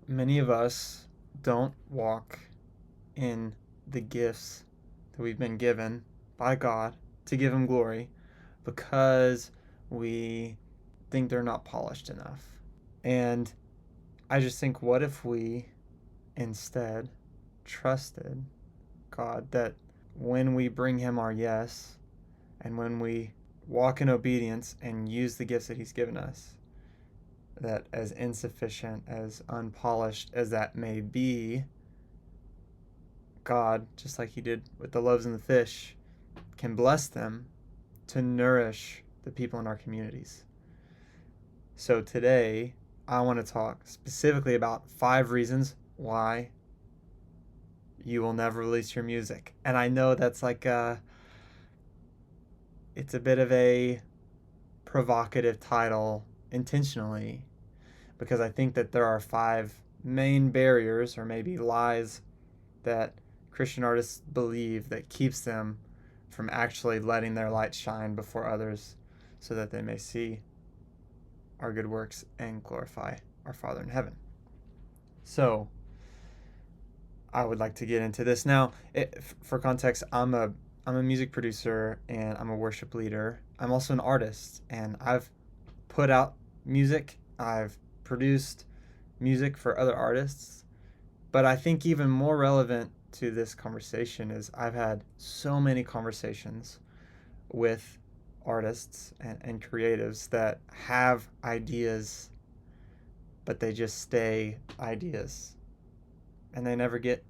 Many of us don't walk in the gifts that we've been given by God to give Him glory because we think they're not polished enough. And I just think, what if we instead trusted God that when we bring Him our yes and when we walk in obedience and use the gifts that He's given us, that as insufficient, as unpolished as that may be, God, just like He did with the loaves and the fish, can bless them to nourish the people in our communities. So today, I want to talk specifically about 5 reasons why you will never release your music. And I know that's it's a bit of a provocative title intentionally, because I think that there are 5 main barriers or maybe lies that Christian artists believe that keeps them from actually letting their light shine before others so that they may see our good works and glorify our Father in heaven. So, I would like to get into this now. For context, I'm a music producer and I'm a worship leader. I'm also an artist, and I've put out music. I've produced music for other artists. But I think even more relevant to this conversation is I've had so many conversations with artists and creatives that have ideas, but they just stay ideas and they never get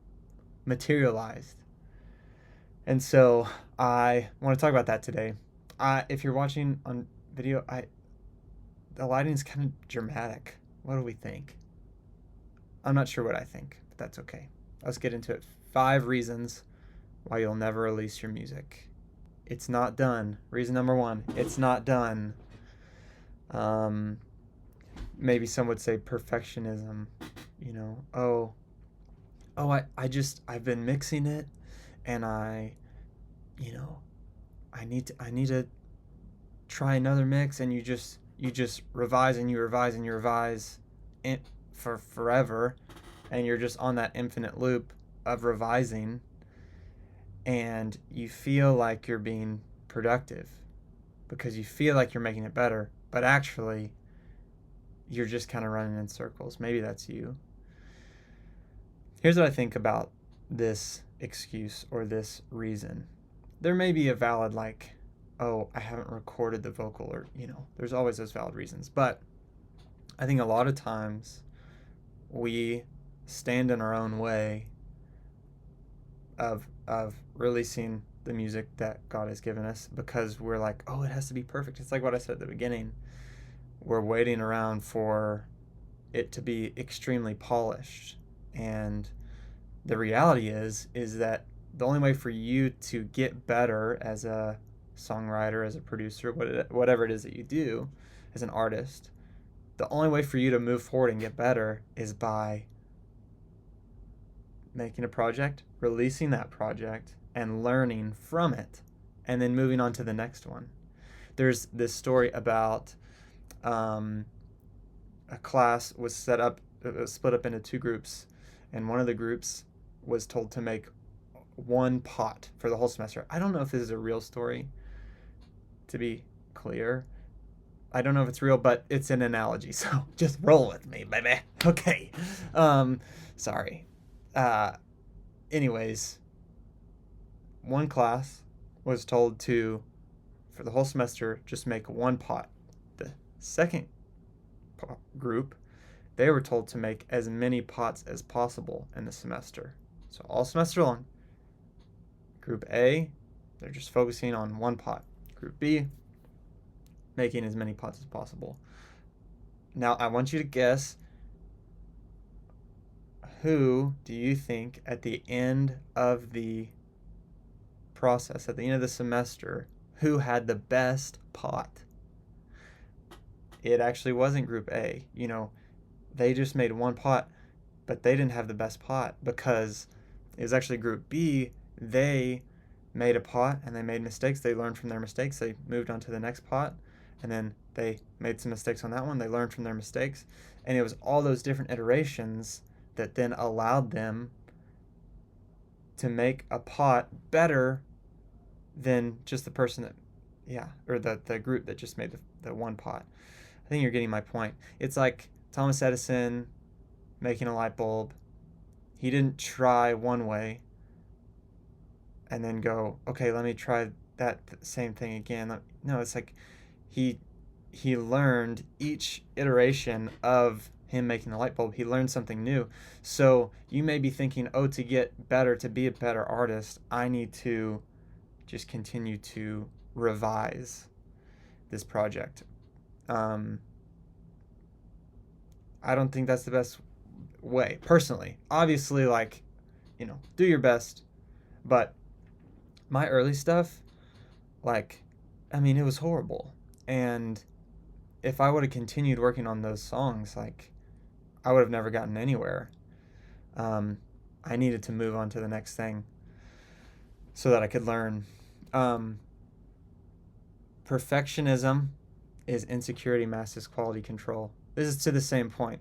materialized. And so I want to talk about that today. If you're watching on video, the lighting is kind of dramatic. What do we think? I'm not sure what I think, but that's okay. Let's get into it. 5 reasons why you'll never release your music. It's not done. Reason number 1, it's not done. Maybe some would say perfectionism. I've been mixing it, and you know, I need to try another mix, and you just revise and you revise and you revise it for forever, and you're just on that infinite loop of revising, and you feel like you're being productive because you feel like you're making it better, but actually you're just kind of running in circles. Maybe that's you. Here's what I think about this excuse or this reason. There may be a valid, like, oh, I haven't recorded the vocal, or, there's always those valid reasons. But I think a lot of times we stand in our own way of releasing the music that God has given us because we're like, oh, it has to be perfect. It's like what I said at the beginning. We're waiting around for it to be extremely polished. And the reality is that the only way for you to get better as a songwriter, as a producer, whatever it is that you do as an artist, the only way for you to move forward and get better is by making a project, releasing that project, and learning from it, and then moving on to the next one. There's this story about a class was split up into 2 groups, and one of the groups was told to make 1 pot for the whole semester. I don't know if this is a real story, to be clear. I don't know if it's real, but it's an analogy, so just roll with me, baby. Okay. Sorry. Anyways, one class was told to, for the whole semester, just make 1 pot. The second group, they were told to make as many pots as possible in the semester. So all semester long. Group A, they're just focusing on 1 pot. Group B, making as many pots as possible. Now, I want you to guess, who do you think at the end of the process, at the end of the semester, who had the best pot? It actually wasn't Group A. They just made 1 pot, but they didn't have the best pot because it was actually Group B. They made a pot and they made mistakes. They learned from their mistakes. They moved on to the next pot, and then They made some mistakes on that one. They learned from their mistakes. And it was all those different iterations that then allowed them to make a pot better than just the person that, or the group that just made the one pot. I think you're getting my point. It's like Thomas Edison making a light bulb. He didn't try one way and then go, okay, let me try that same thing again. No, it's like he learned each iteration of him making the light bulb. He learned something new. So you may be thinking, oh, to get better, to be a better artist, I need to just continue to revise this project. I don't think that's the best way, personally. Obviously, like, do your best. But my early stuff, like, it was horrible. And if I would have continued working on those songs, like, I would have never gotten anywhere. I needed to move on to the next thing so that I could learn. Perfectionism is insecurity masked as quality control. This is to the same point.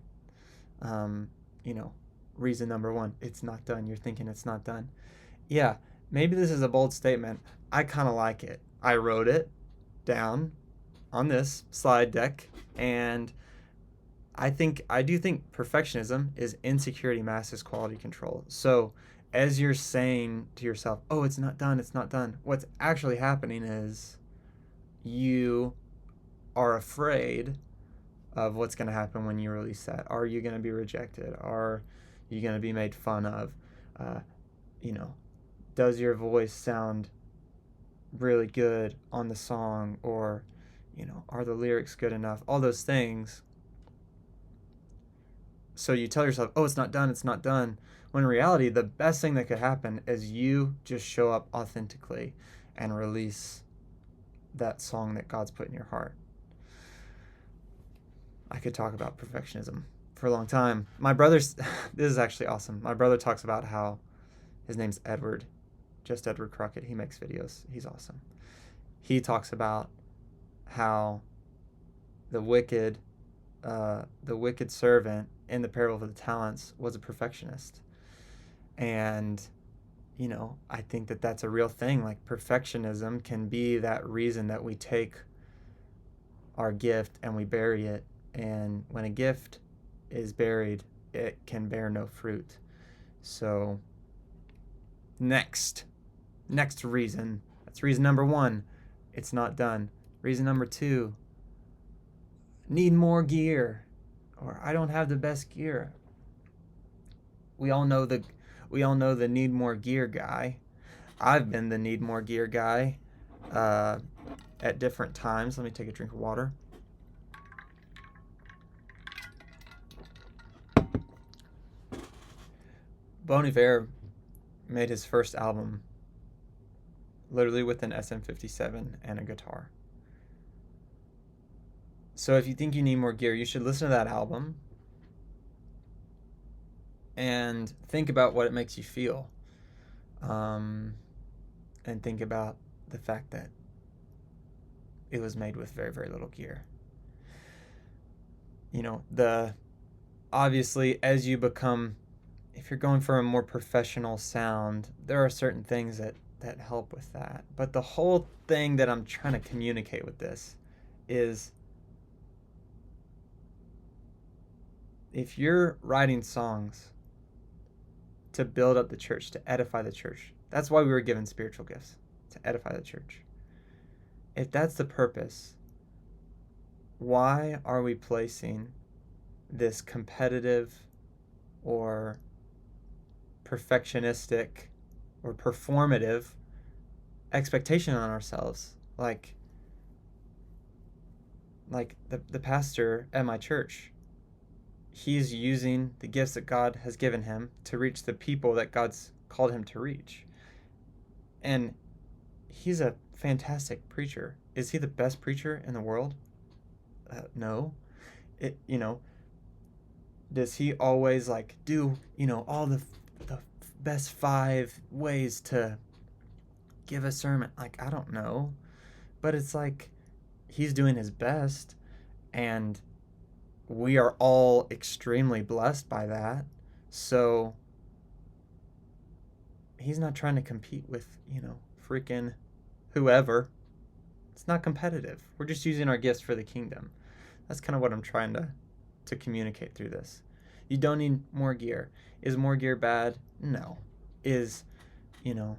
Reason number one, it's not done. You're thinking it's not done. Yeah, maybe this is a bold statement. I kind of like it. I wrote it down on this slide deck, and I do think perfectionism is insecurity masked as quality control. So as you're saying to yourself, oh, it's not done, what's actually happening is you are afraid of what's going to happen when you release that. Are you going to be rejected? Are you going to be made fun of? Does your voice sound really good on the song? Or, are the lyrics good enough? All those things. So you tell yourself, oh, it's not done. When in reality, the best thing that could happen is you just show up authentically and release that song that God's put in your heart. I could talk about perfectionism for a long time. My brother's, this is actually awesome. My brother talks about how, his name's Edward, just Edward Crockett. He makes videos. He's awesome. He talks about how the wicked servant in the parable of the talents was a perfectionist. And, I think that that's a real thing. Like, perfectionism can be that reason that we take our gift and we bury it. And when a gift is buried, it can bear no fruit. So, next reason. That's reason number one. It's not done. Reason number two. Need more gear. Or I don't have the best gear. We all know the need more gear guy. I've been the need more gear guy at different times. Let me take a drink of water. Bon Iver made his first album literally with an SM57 and a guitar. So if you think you need more gear, you should listen to that album and think about what it makes you feel. And think about the fact that it was made with very, very little gear. Obviously, as you become, if you're going for a more professional sound, there are certain things that help with that. But the whole thing that I'm trying to communicate with this is, if you're writing songs to build up the church, to edify the church, that's why we were given spiritual gifts, to edify the church. If that's the purpose, why are we placing this competitive or perfectionistic or performative expectation on ourselves? Like the pastor at my church, he's using the gifts that God has given him to reach the people that God's called him to reach. And he's a fantastic preacher. Is he the best preacher in the world? No. Does he always do, all the best 5 ways to give a sermon? I don't know. But it's he's doing his best. And we are all extremely blessed by that. So he's not trying to compete with, freaking whoever. It's not competitive. We're just using our gifts for the kingdom. That's kind of what I'm trying to communicate through this. You don't need more gear. Is more gear bad? No. Is, you know,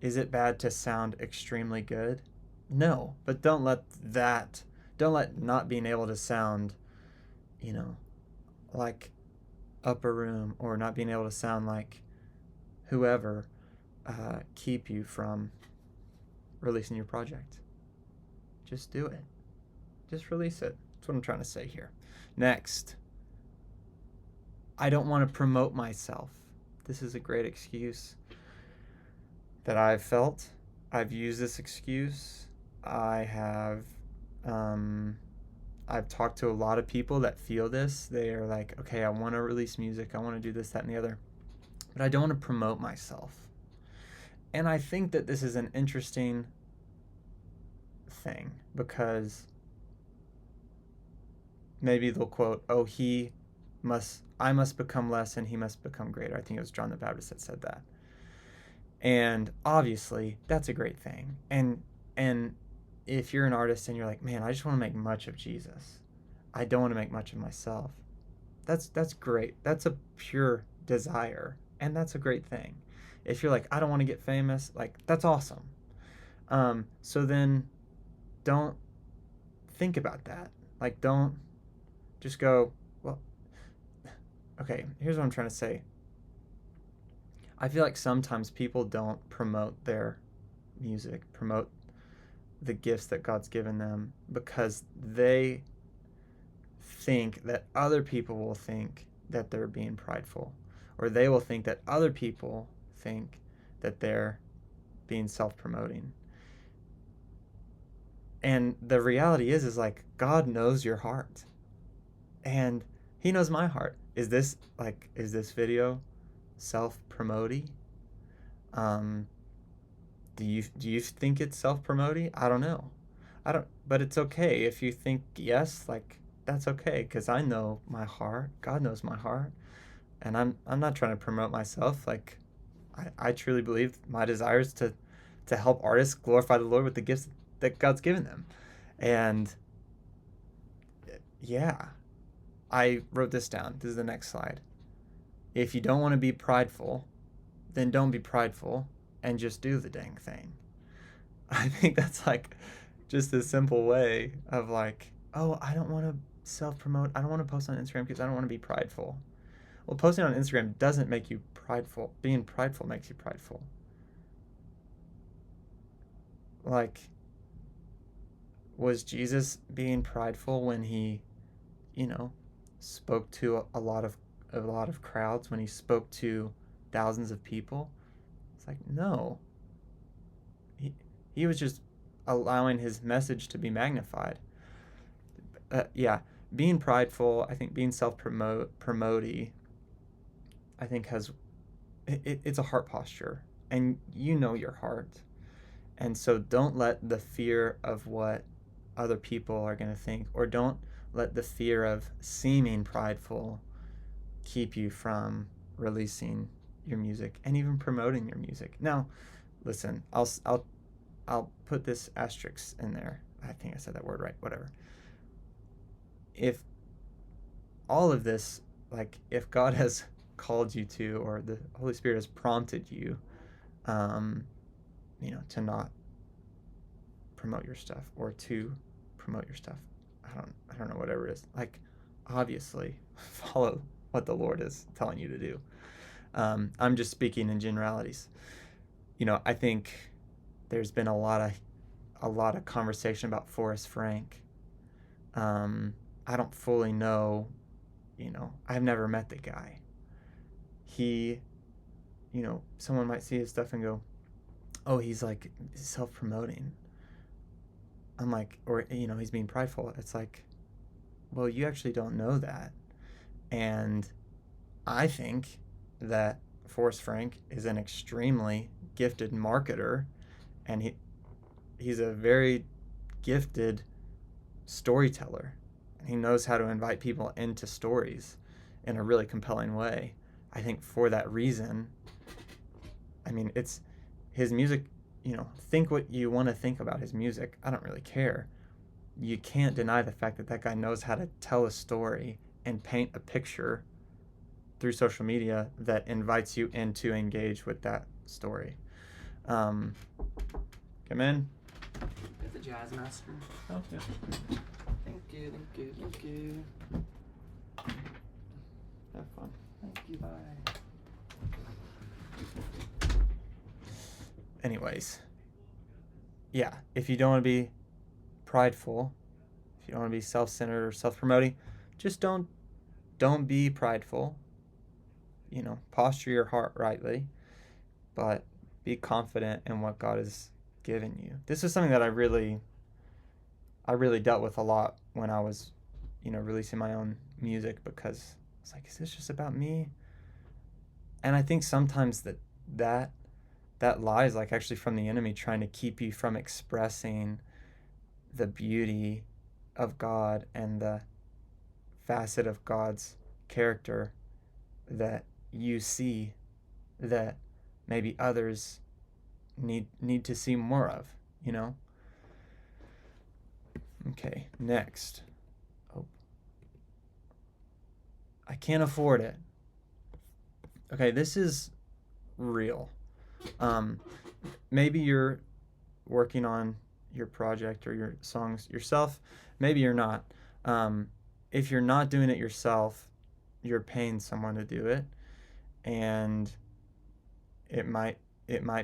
is it bad to sound extremely good? No. But don't let not being able to sound, you know, like upper room, or not being able to sound like whoever, keep you from releasing your project. Just do it. Just release it. That's what I'm trying to say here. Next, I don't want to promote myself. This is a great excuse that I've felt. I've used this excuse. I have, I've talked to a lot of people that feel this. They are like, okay, I want to release music. I want to do this, that, and the other. But I don't want to promote myself. And I think that this is an interesting thing, because maybe they'll quote, "Oh, I must become less and he must become greater." I think it was John the Baptist that said that. And obviously, that's a great thing. And if you're an artist and you're like, "Man, I just want to make much of Jesus. I don't want to make much of myself." That's great. That's a pure desire, and that's a great thing. If you're like, "I don't want to get famous," like, that's awesome. So then don't think about that. Like, don't just go, well, okay, here's what I'm trying to say. I feel like sometimes people don't promote their music, promote the gifts that God's given them, because they think that other people will think that they're being prideful, or they will think that other people think that they're being self-promoting. And the reality is like, God knows your heart, and he knows my heart. Is this video self-promoting? um do you think it's self-promoting? I don't know. I don't, but it's okay if you think yes, like, that's okay, because I know my heart. God knows my heart. And I'm not trying to promote myself. Like, I truly believe my desire is to help artists glorify the Lord with the gifts that God's given them. And yeah, I wrote this down. This is the next slide. If you don't want to be prideful, then don't be prideful and just do the dang thing. I think that's like just a simple way of like, oh, I don't want to self promote. I don't want to post on Instagram because I don't want to be prideful. Well, posting on Instagram doesn't make you prideful. Being prideful makes you prideful. Like, was Jesus being prideful when he, you know, spoke to a lot of crowds, when he spoke to thousands of people? It's like, no. He was just allowing his message to be magnified. Yeah, being prideful, I think being self-promoty, I think it's a heart posture, and you know your heart. And so don't let the fear of what other people are going to think, or don't let the fear of seeming prideful keep you from releasing your music and even promoting your music. Now, listen, I'll put this asterisk in there. I think I said that word right. Whatever. If all of this, like, if God has called you to, or the Holy Spirit has prompted you, um, to not promote your stuff, or to promote your stuff, I don't know, whatever it is. Like, obviously, follow what the Lord is telling you to do. I'm just speaking in generalities. I think there's been a lot of conversation about Forrest Frank. I don't fully know. I've never met the guy. He, someone might see his stuff and go, "Oh, he's like self-promoting." I'm like, or he's being prideful. It's like, well, you actually don't know that. And I think that Forrest Frank is an extremely gifted marketer, and he's a very gifted storyteller, and he knows how to invite people into stories in a really compelling way. I think for that reason, I mean, it's his music, think what you want to think about his music. I don't really care. You can't deny the fact that that guy knows how to tell a story and paint a picture through social media that invites you in to engage with that story. Come in. Get the Jazz Master. Oh, yeah. Thank you, thank you, thank you. Have fun. Thank you, bye. Anyways, yeah, if you don't want to be prideful, if you don't want to be self-centered or self-promoting, just don't be prideful. Posture your heart rightly, but be confident in what God has given you. This is something that I really dealt with a lot when I was, releasing my own music, because it's like, is this just about me? And I think sometimes that lie is like actually from the enemy, trying to keep you from expressing the beauty of God and the facet of God's character that you see, that maybe others need to see more of, Okay, next. Oh. I can't afford it. Okay, this is real. Maybe you're working on your project or your songs yourself. Maybe you're not. If you're not doing it yourself, you're paying someone to do it, and it might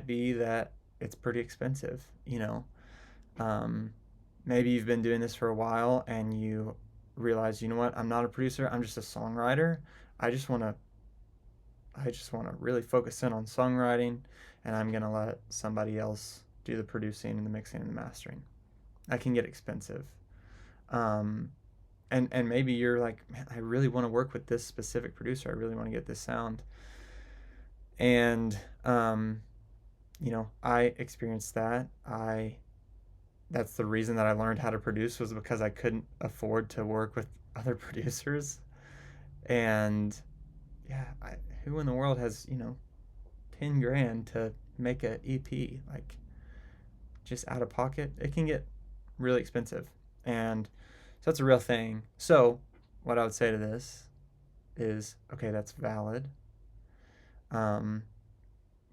be that it's pretty expensive. Maybe you've been doing this for a while and you realize, you know what, I'm not a producer, I'm just a songwriter. I just want to really focus in on songwriting, and I'm going to let somebody else do the producing and the mixing and the mastering. That can get expensive. And maybe you're like, man, I really want to work with this specific producer. I really want to get this sound. And, I experienced that. That's the reason that I learned how to produce, was because I couldn't afford to work with other producers. And yeah, who in the world has, $10,000 to make a EP? Like, just out of pocket, it can get really expensive. And so that's a real thing. So what I would say to this is, okay, that's valid. But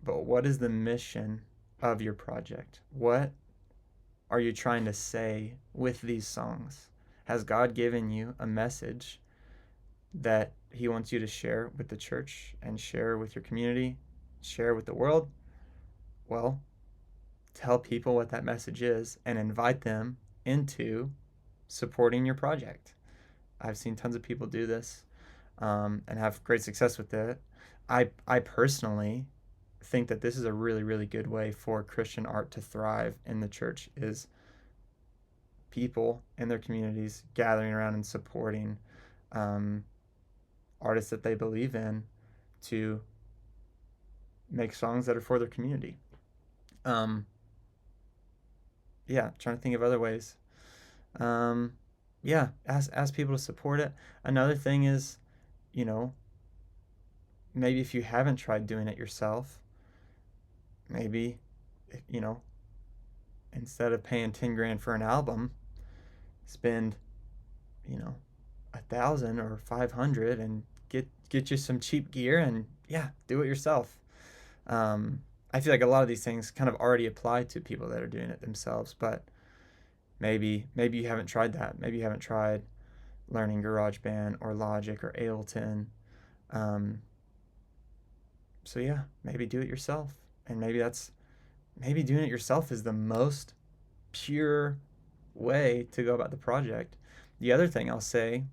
what is the mission of your project? What are you trying to say with these songs? Has God given you a message that he wants you to share with the church and share with your community, share with the world? Well, tell people what that message is and invite them into supporting your project. I've seen tons of people do this and have great success with it. I personally think that this is a really, really good way for Christian art to thrive in the church, is people in their communities gathering around and supporting artists that they believe in to make songs that are for their community. Yeah, trying to think of other ways. Yeah, ask people to support it. Another thing is, maybe if you haven't tried doing it yourself, maybe, instead of paying $10,000 for an album, spend, 1,000 or 500 and get you some cheap gear, and yeah, do it yourself. I feel like a lot of these things kind of already apply to people that are doing it themselves, but maybe you haven't tried that. Maybe you haven't tried learning GarageBand or Logic or Ableton. So yeah, maybe do it yourself. And maybe doing it yourself is the most pure way to go about the project. The other thing I'll say,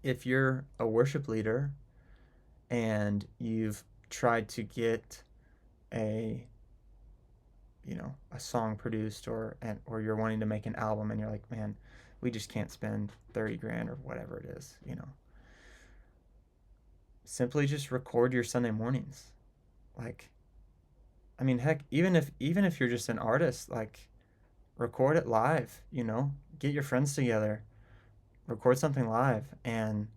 if you're a worship leader and you've tried to get a song produced, or you're wanting to make an album and you're like, man, we just can't spend $30,000 or whatever it is, simply just record your Sunday mornings. Like, I mean, heck, even if you're just an artist, like, record it live, get your friends together, record something live, and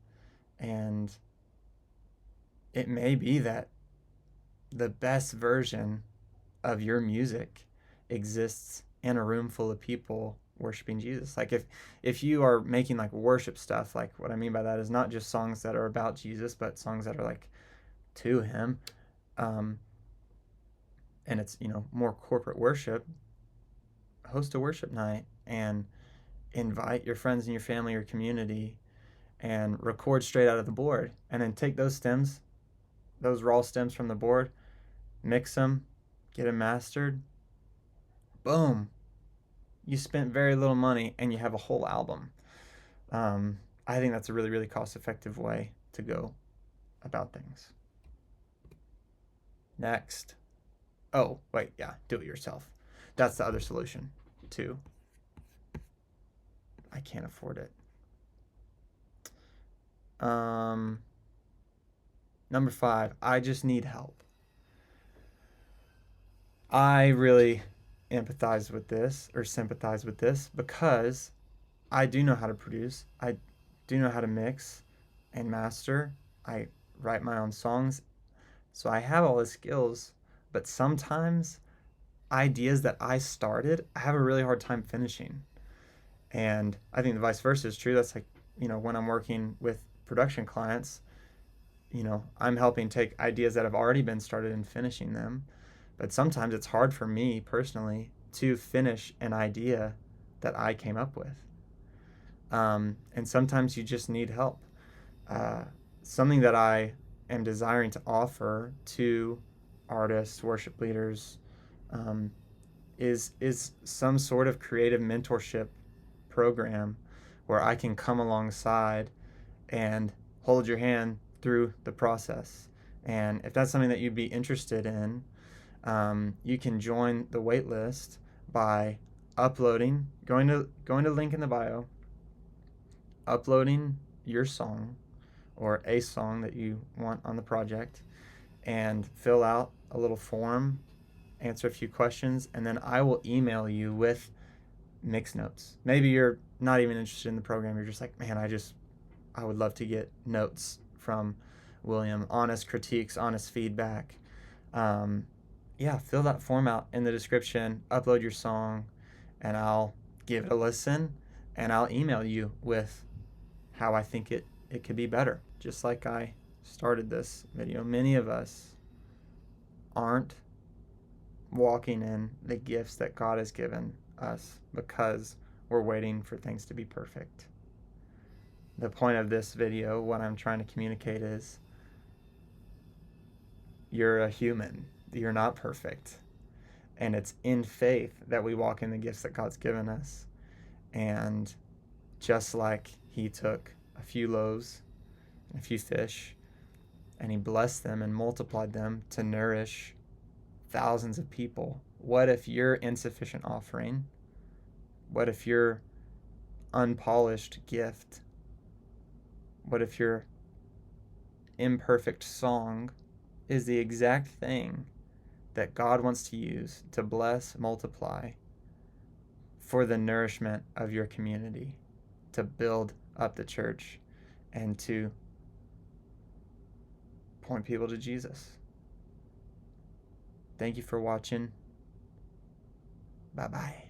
it may be that the best version of your music exists in a room full of people worshiping Jesus. Like if you are making like worship stuff, like what I mean by that is not just songs that are about Jesus, but songs that are like to him, um, and it's, more corporate worship. Host a worship night and invite your friends and your family or community and record straight out of the board, and then take those stems, those raw stems from the board, mix them, get them mastered. Boom, you spent very little money and you have a whole album. I think that's a really, really cost effective way to go about things. Next. Oh, wait, yeah, do it yourself. That's the other solution, too. I can't afford it. Number 5, I just need help. I really empathize with this or sympathize with this because I do know how to produce. I do know how to mix and master. I write my own songs. So I have all the skills, but sometimes ideas that I started, I have a really hard time finishing. And I think the vice versa is true. That's like, when I'm working with production clients, I'm helping take ideas that have already been started and finishing them. But sometimes it's hard for me personally to finish an idea that I came up with. And sometimes you just need help. Something that I am desiring to offer to artists, worship leaders, is some sort of creative mentorship program where I can come alongside and hold your hand through the process. And if that's something that you'd be interested in, you can join the wait list by going to link in the bio, uploading your song or a song that you want on the project, and fill out a little form, answer a few questions, and then I will email you with mix notes. Maybe you're not even interested in the program. You're just like, man, I would love to get notes from William, honest critiques, honest feedback. Fill that form out in the description, upload your song, and I'll give it a listen, and I'll email you with how I think it could be better. Just like I started this video, many of us aren't walking in the gifts that God has given us because we're waiting for things to be perfect. The point of this video, what I'm trying to communicate is, you're a human. You're not perfect. And it's in faith that we walk in the gifts that God's given us. And just like he took a few loaves and a few fish, and he blessed them and multiplied them to nourish thousands of people, what if your insufficient offering, what if your unpolished gift, what if your imperfect song is the exact thing that God wants to use to bless, multiply for the nourishment of your community, to build up the church, and to point people to Jesus. Thank you for watching. Bye-bye.